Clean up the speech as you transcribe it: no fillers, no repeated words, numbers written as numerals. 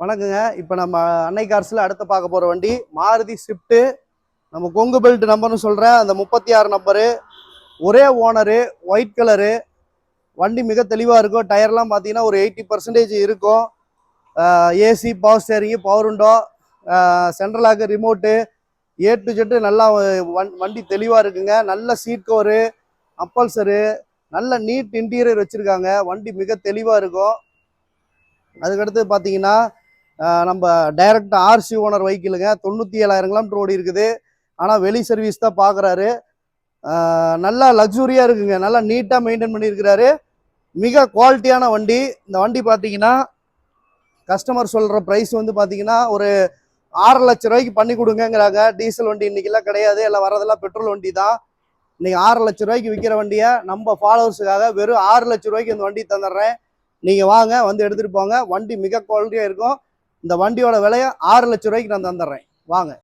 வணக்கங்க. இப்போ நம்ம அன்னை கார்ஸில் அடுத்து பார்க்க போகிற வண்டி மாருதி ஸ்விஃப்ட்டு. நம்ம கொங்கு பெல்ட் நம்பர்னு சொல்கிறேன், அந்த 36 நம்பரு, ஒரே ஓனரு, ஒயிட் கலரு. வண்டி மிக தெளிவாக இருக்கும். டயர்லாம் பார்த்தீங்கன்னா ஒரு 80% இருக்கும். AC, power steering, power window, central lock, remote, A to Z நல்லா வண்டி தெளிவாக இருக்குங்க. நல்ல சீட் கவரு, அப்பல்சரு, நல்ல நீட் இன்டீரியர் வச்சுருக்காங்க. வண்டி மிக தெளிவாக இருக்கும். அதுக்கடுத்து பார்த்தீங்கன்னா நம்ம டைரக்ட் ஆர்சி ஓனர் வெஹிக்கிளுங்க. 97,000 கிலோமீட்டர் ஓடி இருக்குது. ஆனால் வெளி சர்வீஸ் தான் பார்க்குறாரு. நல்லா லக்ஸுரியாக இருக்குங்க. நல்லா நீட்டாக மெயின்டைன் பண்ணியிருக்கிறாரு. மிக குவாலிட்டியான வண்டி. இந்த வண்டி பார்த்தீங்கன்னா கஸ்டமர் சொல்கிற ப்ரைஸ் வந்து பார்த்தீங்கன்னா ஒரு 6 லட்ச ரூபாய்க்கு பண்ணி கொடுங்கங்கிறாங்க. டீசல் வண்டி இன்றைக்கெல்லாம் கிடையாது, எல்லாம் வரதெல்லாம் பெட்ரோல் வண்டி தான். இன்றைக்கி 6 லட்ச ரூபாய்க்கு விற்கிற வண்டியை நம்ம ஃபாலோவர்ஸுக்காக வெறும் 6 லட்ச ரூபாய்க்கு இந்த வண்டி தந்துடுறேன். நீங்கள் வாங்க, வந்து எடுத்துகிட்டு போங்க. வண்டி மிக குவாலிட்டியாக இருக்கும். இந்த வண்டியோட விலையை 6 லட்ச ரூபாய்க்கு நான் தந்துடுறேன். வாங்க.